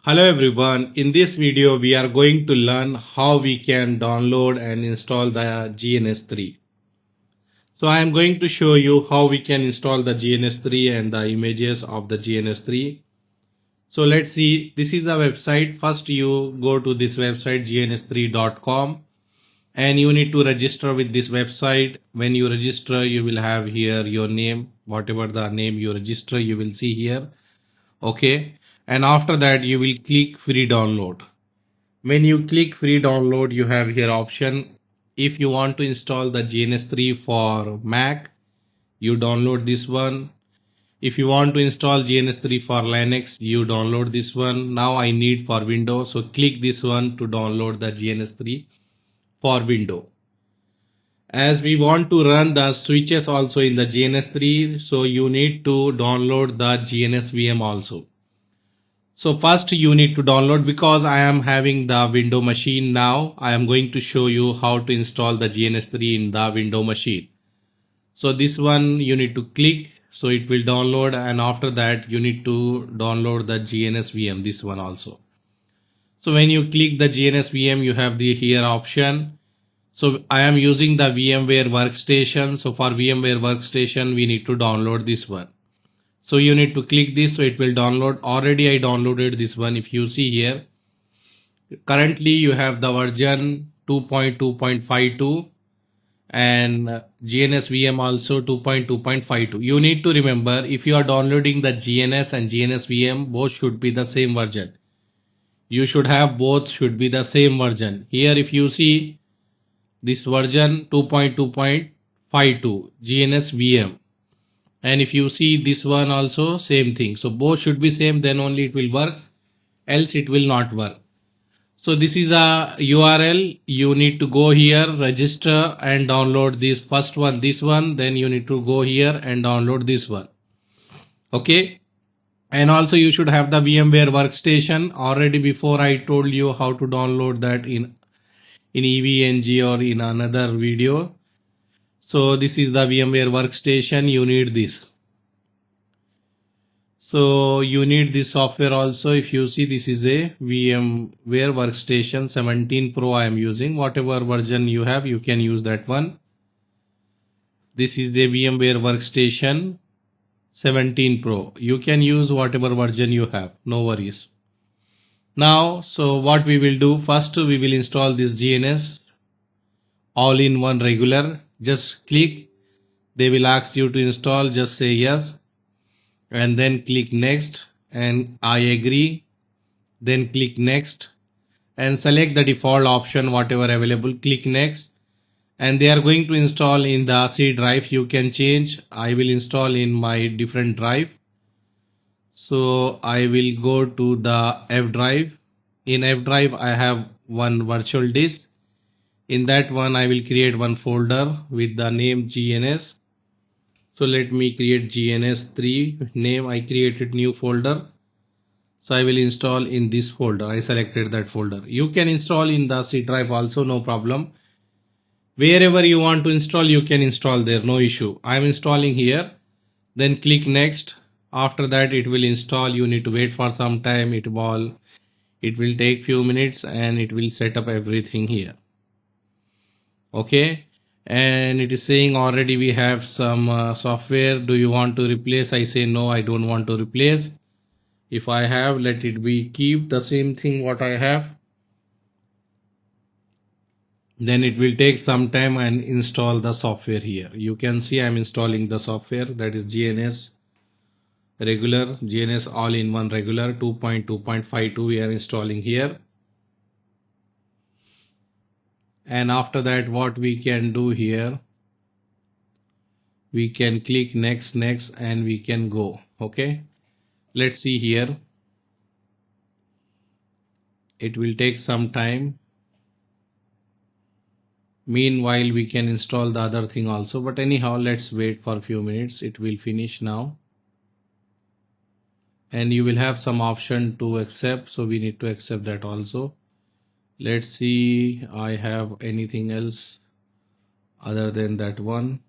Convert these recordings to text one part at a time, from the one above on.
Hello everyone, in this video we are going to learn how we can download and install the GNS3. So I am going to show you how we can install the GNS3 and the images of the GNS3. So let's see, this is the website. First you go to this website gns3.com and you need to register with this website. When you register you will have here your name, whatever the name you register you will see here. Okay, and after that you will click free download. When you click free download you have here option. If you want to install the GNS3 for Mac, you download this one. If you want to install GNS3 for Linux, you download this one. Now I need for Windows, so click this one to download the GNS3 for Windows. As we want to run the switches also in the GNS3, so you need to download the GNS VM also. So first you need to download, because I am having the Windows machine now. I am going to show you how to install the GNS3 in the Windows machine. So this one you need to click, so it will download, and after that you need to download the GNS VM, this one also. So when you click the GNS VM you have the here option. So I am using the VMware workstation. So for VMware workstation we need to download this one. So you need to click this, so it will download. Already I downloaded this one. If you see here, currently you have the version 2.2.52 and GNS VM also 2.2.52. You need to remember, if you are downloading the GNS and GNS VM, both should be the same version. You should have both should be the same version. Here if you see this version 2.2.52 GNS VM, and if you see this one also same thing. So both should be same, then only it will work, else it will not work. So this is the URL. You need to go here, register and download this first one, this one. Then you need to go here and download this one. Okay. And also you should have the VMware workstation. Already before I told you how to download that in EVNG or in another video. So this is the VMware workstation. You need this. So you need this software also. If you see, this is a VMware workstation 17 Pro I am using. Whatever version you have, you can use that one. This is a VMware workstation 17 Pro. You can use whatever version you have, no worries. Now, so what we will do, first we will install this GNS all-in-one regular. Just click, they will ask you to install, just say yes, and then click next, and I agree, then click next and select the default option whatever available, click next, and they are going to install in the C drive. You can change. I will install in my different drive, so I will go to the F drive. In F drive I have one virtual disk. In that one I will create one folder with the name GNS. So let me create GNS3 name. I created new folder. So I will install in this folder. I selected that folder. You can install in the C drive also, no problem. Wherever you want to install, you can install there, no issue. I am installing here. Then click next. After that it will install. You need to wait for some time. It will take few minutes and it will set up everything here. Okay, and it is saying already we have some software. Do you want to replace? I say no, I don't want to replace. If I have, let it be, keep the same thing what I have. Then it will take some time and install the software here. You can see I'm installing the software, that is GNS regular, GNS all-in-one regular 2.2.52 we are installing here. And after that what we can do here, we can click next and we can go. Okay, let's see here. It will take some time. Meanwhile we can install the other thing also, but anyhow let's wait for a few minutes. It will finish now and you will have some option to accept, so we need to accept that also. Let's see, I have anything else other than that one.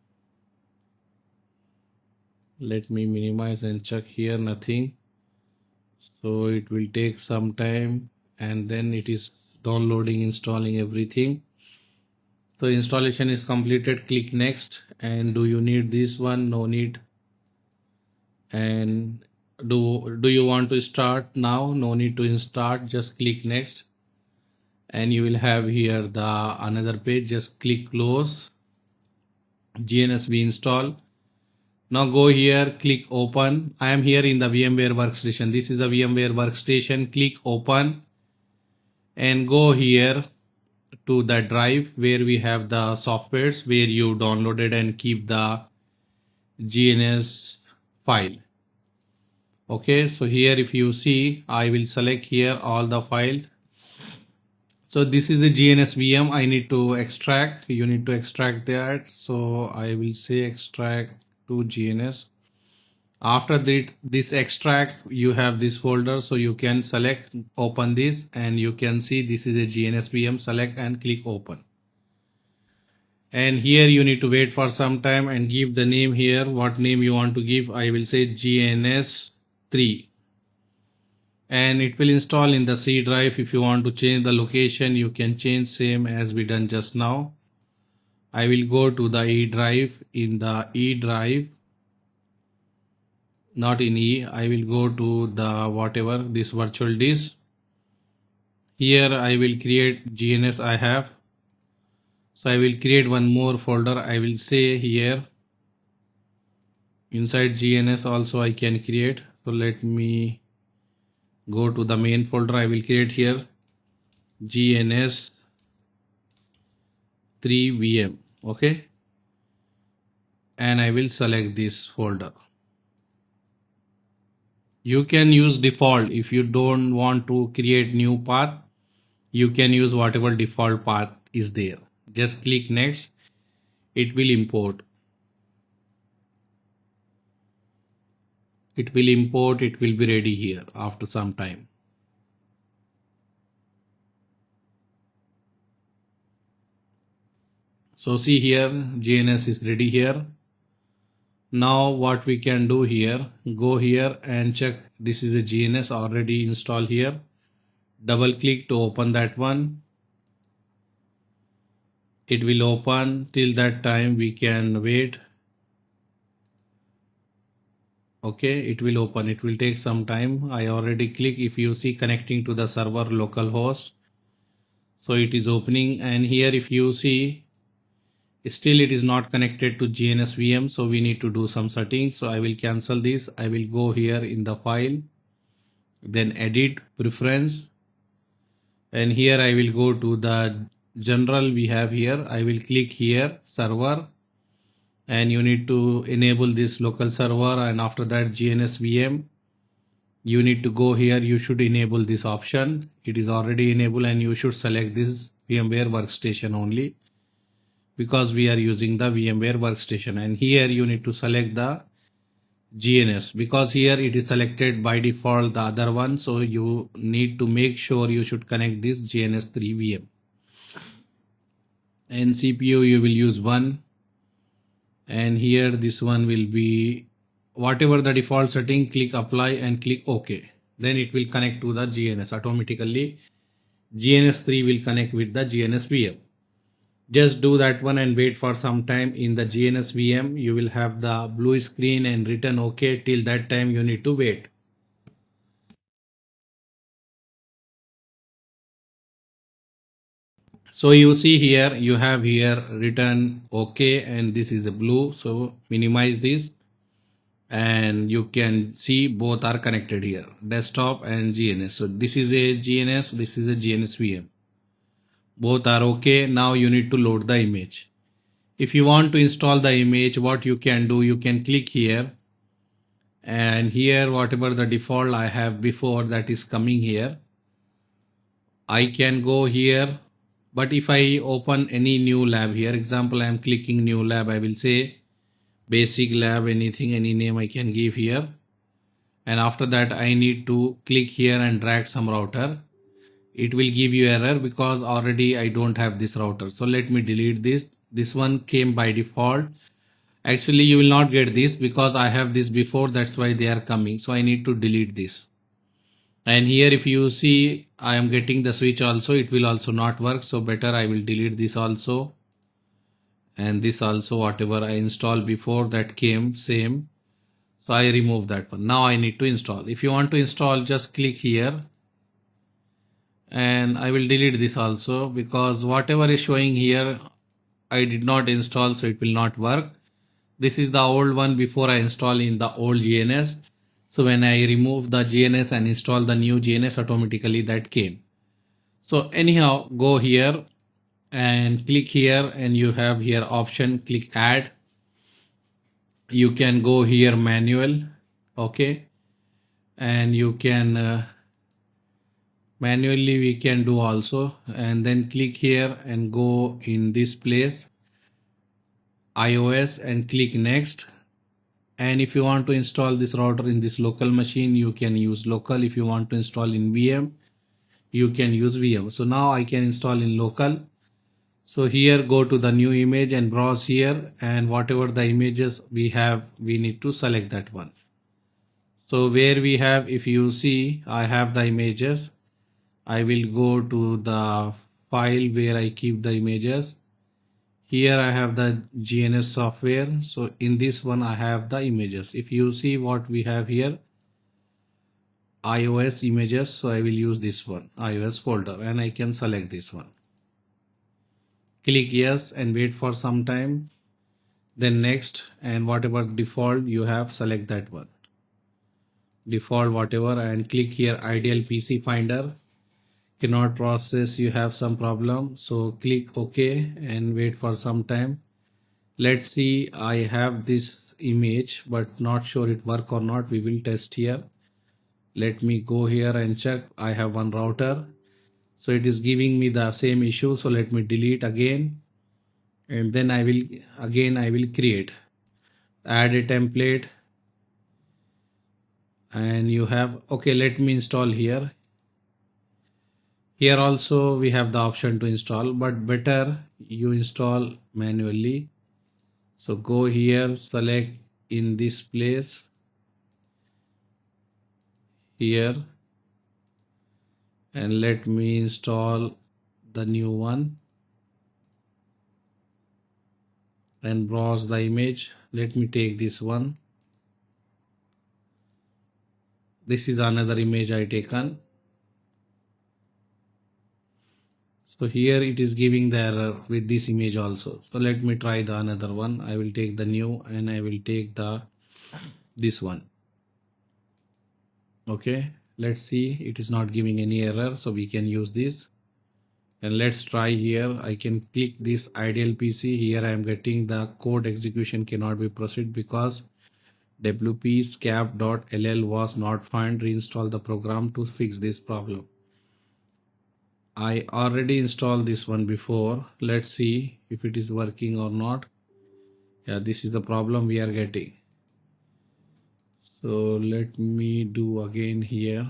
Let me minimize and check here, nothing. So it will take some time and then it is downloading, installing everything. So installation is completed. Click next. And do you need this one? No need. And do you want to start now? No need to start. Just click next. And you will have here the another page. Just click close. GNS3 install. Now go here, click open. I am here in the VMware workstation. This is the VMware workstation. Click open and go here to the drive where we have the softwares where you downloaded and keep the GNS file. Okay, so here if you see, I will select here all the files. So this is the GNS VM. I need to extract. You need to extract that. So I will say extract to GNS. After that, this extract, you have this folder, so you can select, open this, and you can see this is a GNS VM. Select and click open. And here you need to wait for some time and give the name here. What name you want to give? I will say GNS3. And it will install in the C drive. If you want to change the location, you can change same as we done just now. I will go to the E drive. In the E drive, not in E, I will go to the whatever this virtual disk. Here I will create GNS I have. So I will create one more folder. I will say here inside GNS also I can create. So let me go to the main folder. I will create here GNS3 VM. Okay. And I will select this folder. You can use default. If you don't want to create new path, you can use whatever default path is there. Just click next. It will import. It will import. It will be ready here after some time. So see here, GNS is ready here. Now what we can do here, go here and check this is the GNS already installed here. Double click to open that one. It will open. Till that time we can wait. Okay, it will open. It will take some time. I already click. If you see connecting to the server localhost, so it is opening. And here if you see, still it is not connected to GNS VM, so we need to do some settings. So I will cancel this. I will go here in the file, then edit, preference, and here I will go to the general we have here. I will click here server, and you need to enable this local server, and after that GNS VM, you need to go here. You should enable this option. It is already enabled, and you should select this VMware workstation only, because we are using the VMware workstation. And here you need to select the GNS, because here it is selected by default the other one. So you need to make sure you should connect this GNS3 VM. And CPU you will use 1. And here this one will be whatever the default setting. Click apply and click OK. Then it will connect to the GNS automatically. GNS3 will connect with the GNS VM. Just do that one and wait for some time. In the GNS VM, you will have the blue screen and written OK. Till that time, you need to wait. So you see here, you have here written OK, and this is the blue. So minimize this, and you can see both are connected here, desktop and GNS. So this is a GNS, this is a GNS VM. Both are okay. Now you need to load the image. If you want to install the image, what you can do, you can click here, and here whatever the default I have before, that is coming here. I can go here, but if I open any new lab here, example I am clicking new lab, I will say basic lab, anything, any name I can give here. And after that I need to click here and drag some router. It will give you error because already I don't have this router. So let me delete this. This one came by default. Actually you will not get this because I have this before, that's why they are coming. So I need to delete this. And here if you see I am getting the switch also, it will also not work. So better I will delete this also, and this also, whatever I installed before that came same. So I remove that one. Now I need to install. If you want to install, just click here, and I will delete this also because whatever is showing here I did not install, so it will not work. This is the old one before I install in the old GNS. So when I remove the GNS and install the new GNS, automatically that came. So anyhow, go here and click here, and you have here option, click add. You can go here manual, okay, and you can manually we can do also, and then click here and go in this place iOS and click next. And if you want to install this router in this local machine, you can use local. If you want to install in VM, you can use VM. So now I can install in local. So here go to the new image and browse here, and whatever the images we have, we need to select that one. So where we have, if you see, I have the images. I will go to the file where I keep the images. Here I have the GNS software. So in this one I have the images. If you see what we have here, iOS images. So I will use this one, iOS folder, and I can select this one. Click yes and wait for some time. Then next, and whatever default you have, select that one. Default whatever, and click here ideal PC finder. Cannot process, you have some problem. So click OK and wait for some time. Let's see, I have this image but not sure it work or not. We will test here. Let me go here and check. I have one router, so it is giving me the same issue. So let me delete again, and then I will create, add a template, and you have, okay, let me install here. Here also we have the option to install, but better you install manually. So go here, select in this place here, and let me install the new one and browse the image. Let me take this one. This is another image I taken. So here it is giving the error with this image also. So let me try the another one. I will take the new, and I will take this one. Okay, let's see, it is not giving any error, so we can use this. And let's try here. I can click this ideal PC. Here I am getting the code execution cannot be proceed because wp scap.ll was not found. Reinstall the program to fix this problem. I already installed this one before. Let's see if it is working or not. Yeah, this is the problem we are getting. So let me do again here,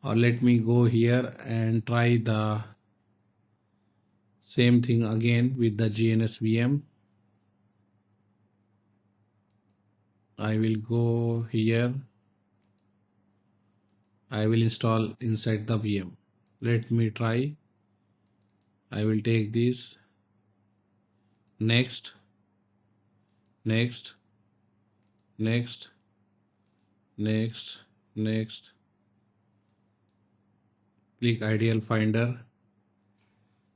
or let me go here and try the same thing again with the GNS VM. I will go here. I will install inside the VM. Let me try. I will take this. Next, next, next, next, next. Click ideal finder.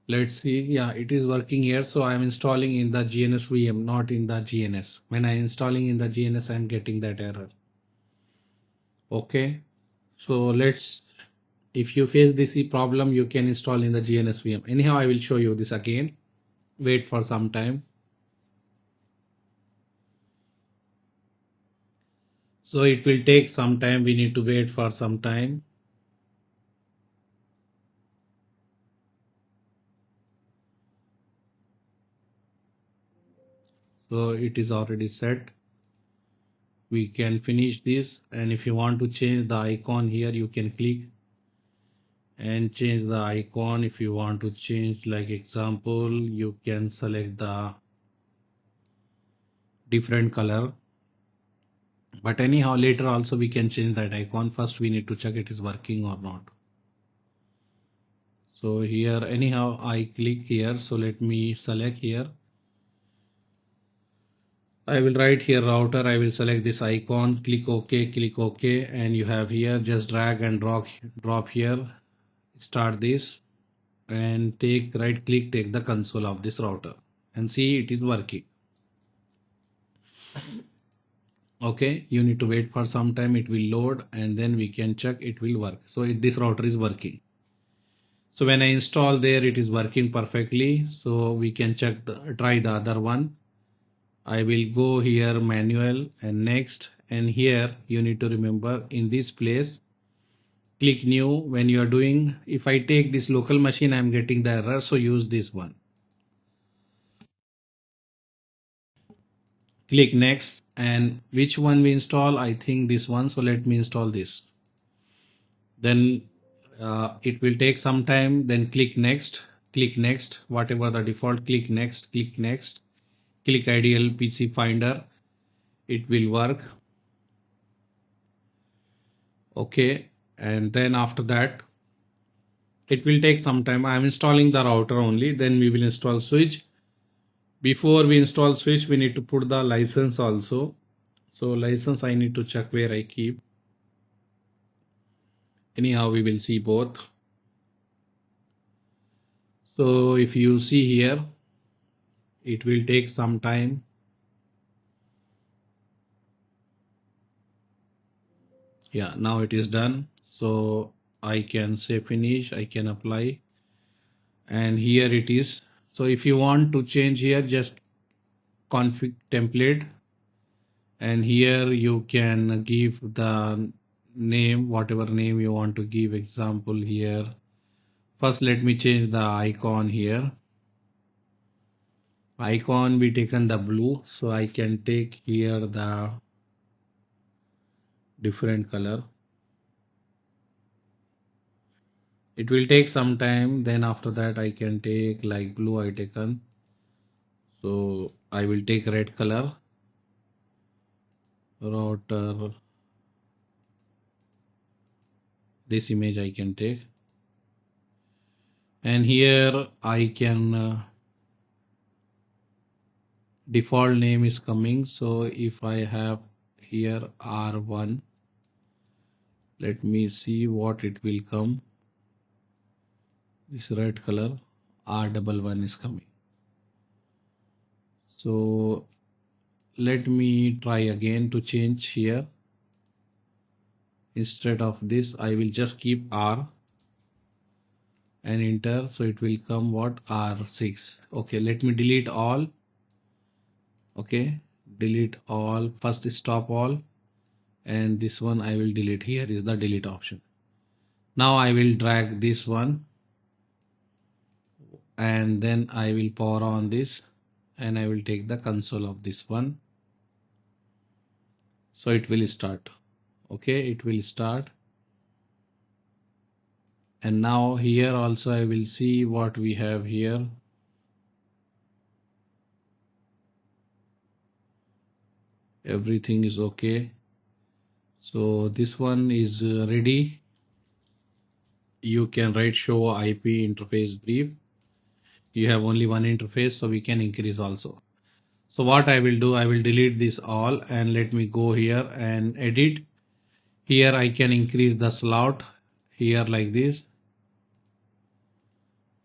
Let's see. Yeah, it is working here. So I'm installing in the GNS VM, not in the GNS. When I'm installing in the GNS, I'm getting that error. Okay. So let's, if you face this problem, you can install in the GNS VM. Anyhow, I will show you this again. Wait for some time. So it will take some time. We need to wait for some time. So it is already set. We can finish this, and if you want to change the icon here, you can click and change the icon. If you want to change, like example, you can select the different color. But anyhow, later also we can change that icon. First we need to check it is working or not. So here anyhow I click here. So let me select here. I will write here router. I will select this icon, click OK, and you have here just drag and drop here. Start this and take right click, take the console of this router and see it is working. Okay, you need to wait for some time, it will load and then we can check it will work. So this router is working. So when I install there, it is working perfectly. So we can check try the other one. I will go here manual and next, and here you need to remember in this place click new. When you are doing, if I take this local machine, I am getting the error, so use this one. Click next, and which one we install? I think this one, so let me install this. Then it will take some time. Then click next, whatever the default, click next, click ideal PC finder, it will work. Okay, and then after that it will take some time. I am installing the router only, then we will install switch. Before we install switch, we need to put the license also. So license I need to check where I keep. Anyhow, we will see both. So if you see here, it will take some time. Yeah, now it is done. So I can say finish, I can apply, and here it is. So if you want to change here, just config template, and here you can give the name, whatever name you want to give. Example here. First let me change the icon here. Icon be taken the blue, so I can take here the different color. It will take some time, then after that I can take like blue I taken. So I will take red color. Router, this image I can take, and here I can default name is coming. So if I have here R1, let me see what it will come. This red color R11 is coming. So let me try again to change here. Instead of this, I will just keep R and enter. So it will come what? R6. Okay, let me delete all. Okay, delete all. First stop all, and this one I will delete. Here is the delete option. Now I will drag this one, and then I will power on this, and I will take the console of this one. So it will start. Okay, it will start. And now here also I will see what we have here. Everything is okay. So this one is ready. You can write show IP interface brief. You have only one interface, so we can increase also. So what I will do, I will delete this all, and let me go here and edit. Here I can increase the slot here like this,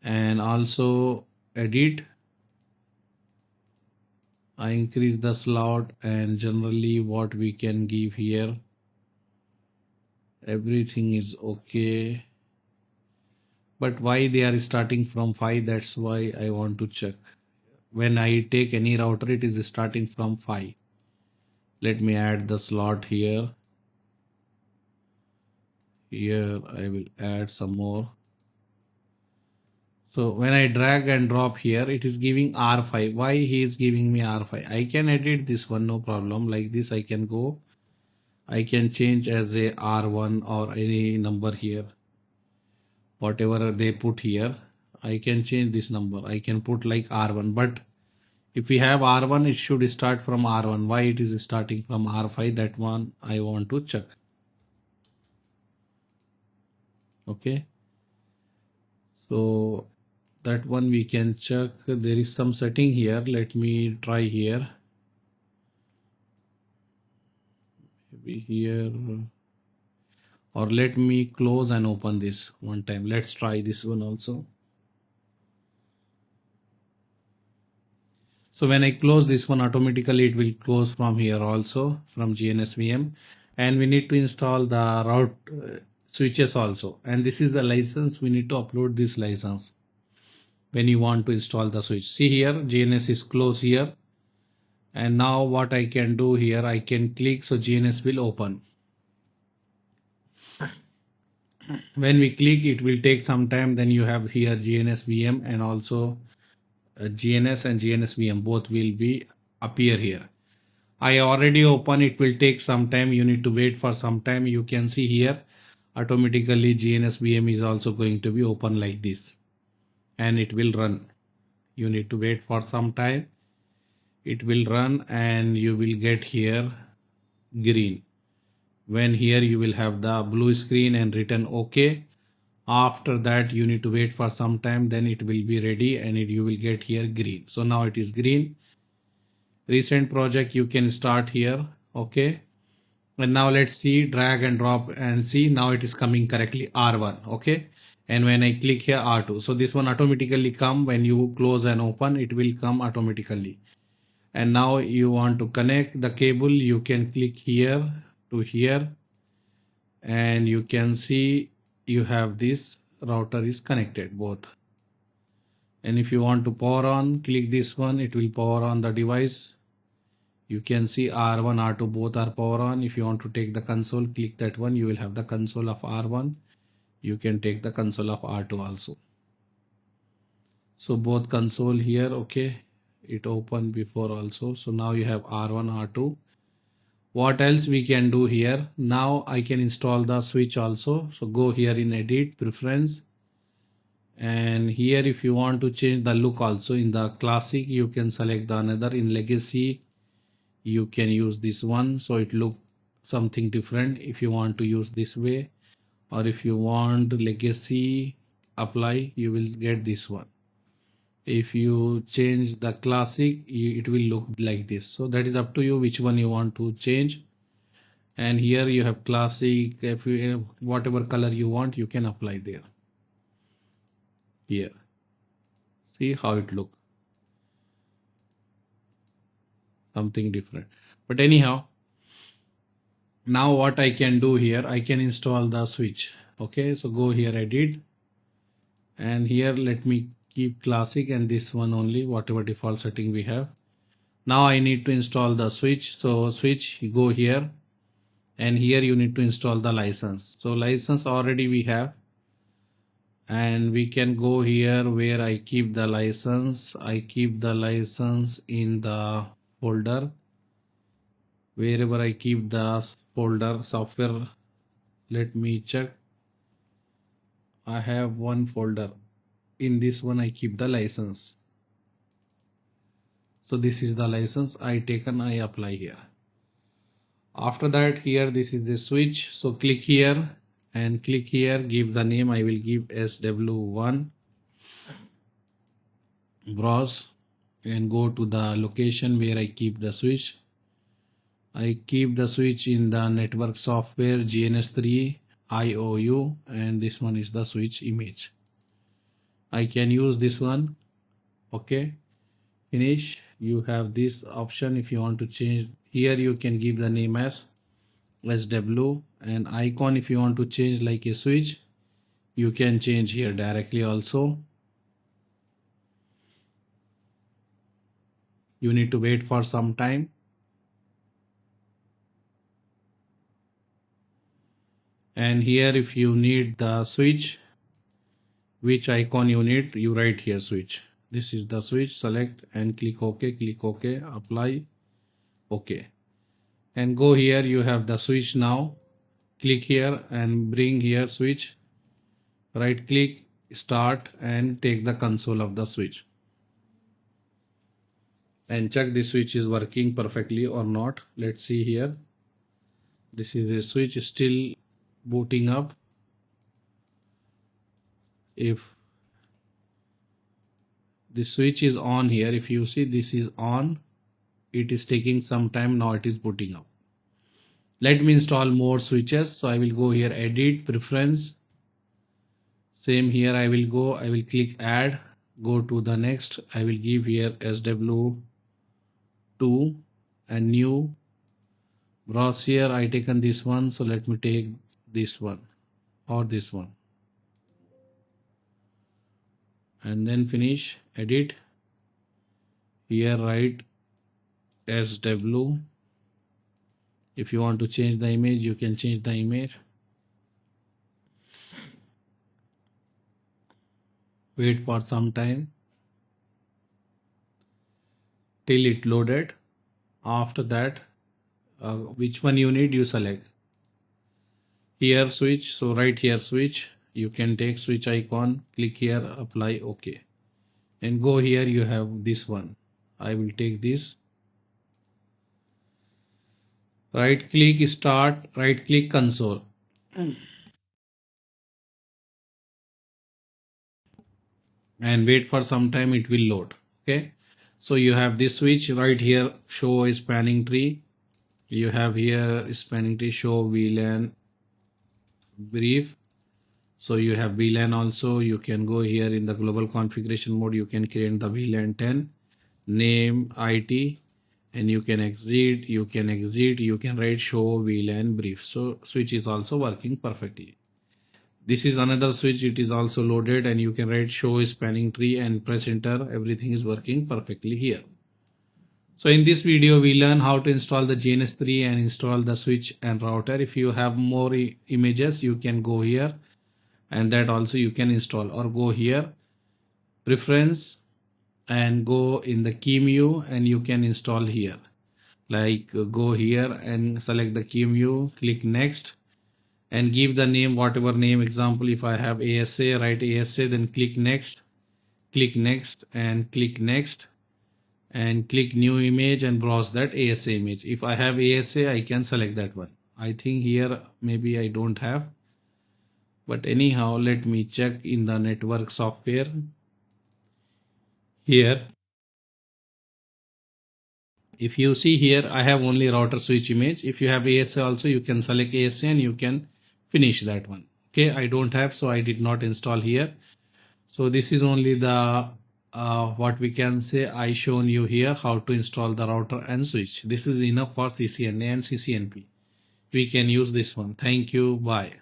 and also edit. I increase the slot, and generally what we can give here, everything is okay. But why they are starting from 5? That's why I want to check. When I take any router, it is starting from 5. Let me add the slot here. Here I will add some more. So when I drag and drop here, it is giving R5. Why he is giving me R5? I can edit this one, no problem. Like this I can go. I can change as a R1 or any number here. Whatever they put here, I can change this number. I can put like R1, but If we have R1, it should start from R1. Why it is starting from R5? That one I want to check. Okay. So that one we can check. There is some setting here. Let me try here. Maybe here. Or let me close and open this one time. Let's try this one also. So when I close this one, automatically it will close from here also, from GNS VM. And we need to install the route switches also. And this is the license. We need to upload this license when you want to install the switch. See here, GNS is closed here. And now what I can do here, I can click, so GNS will open. When we click, it will take some time. Then you have here GNS VM and also GNS and GNS VM, both will be appear here. I already open, it will take some time. You need to wait for some time. You can see here automatically GNS VM is also going to be open like this and it will run. You need to wait for some time. It will run and you will get here green. When here you will have the blue screen and written OK. After that you need to wait for some time, then it will be ready and you will get here green. So now it is green. Recent project you can start here. Okay. And now let's see, drag and drop and see, now it is coming correctly R1. Okay. And when I click here R2, so this one automatically come. When you close and open, it will come automatically. And now you want to connect the cable, you can click here to here and you can see you have this router is connected both. And if you want to power on, click this one, it will power on the device. You can see R1, R2 both are power on. If you want to take the console, click that one, you will have the console of R1. You can take the console of R2 also. So both console here, okay, it opened before also. So now you have R1, R2. What else we can do here? Now I can install the switch also. So go here in edit, preference. And here if you want to change the look also, in the classic you can select the another. In legacy you can use this one, so it look something different if you want to use this way. Or if you want legacy apply, you will get this one. If you change the classic, it will look like this. So that is up to you which one you want to change. And here you have classic. If you have whatever color you want, you can apply there. Here, see how it look, something different. But anyhow, now what I can do here, I can install the switch. Okay, so go here, edit, and here let me keep classic and this one only, whatever default setting we have. Now I need to install the switch. So switch, you go here and here you need to install the license. So license already we have, and we can go here where I keep the license. I keep the license in the folder, wherever I keep the folder software. Let me check. I have one folder. In this one I keep the license. So this is the license I taken, I apply here. After that, here this is the switch. So click here and click here, give the name. I will give SW1. Browse and go to the location where I keep the switch. I keep the switch in the network software GNS3 IOU, and this one is the switch image. I can use this one. Okay, finish. You have this option. If you want to change here, you can give the name as SW, and icon if you want to change like a switch, you can change here directly also. You need to wait for some time. And here if you need the switch, which icon you need, you write here switch. This is the switch, select and click OK, click OK, apply, OK. And go here, you have the switch now. Click here and bring here switch. Right click, start and take the console of the switch. and check this switch is working perfectly or not. Let's see here. This is a switch still booting up. If the switch is on here, if you see this is on, it is taking some time. Now it is booting up. Let me install more switches. So I will go here, edit, preference. Same here, I will click add, go to the next. I will give here SW2 and new. Browse here, I taken this one. So let me take this one or this one. And then finish, edit. Here write SW. If you want to change the image, you can change the image. Wait for some time till it loaded. After that, which one you need, you select. Here switch, so right here switch, you can take switch icon, click here, apply, OK. And go here, you have this one. I will take this. Right click start, right click console. And wait for some time, it will load. Okay, so you have this switch right here, show a spanning tree. You have here spanning tree, show VLAN brief. So you have VLAN also. You can go here in the global configuration mode, you can create the VLAN 10 name IT, and you can exit, you can write show VLAN brief. So switch is also working perfectly. This is another switch, it is also loaded, and you can write show spanning tree and press enter. Everything is working perfectly here. So in this video, we learn how to install the GNS3 and install the switch and router. If you have more images, you can go here, and that also you can install, or go here, preference, and go in the QEMU, and you can install here. Like go here and select the QEMU, click next, and give the name, whatever name. Example, if I have ASA, write ASA, then click next, and click next, and click new image and browse that ASA image. If I have ASA, I can select that one. I think here maybe I don't have, but anyhow, let me check in the network software. Here, if you see here, I have only router switch image. If you have ASA also, you can select ASA and you can finish that one. Okay, I don't have, so I did not install here. So this is only the what we can say, I shown you here how to install the router and switch. This is enough for CCNA and CCNP. We can use this one. Thank you. Bye.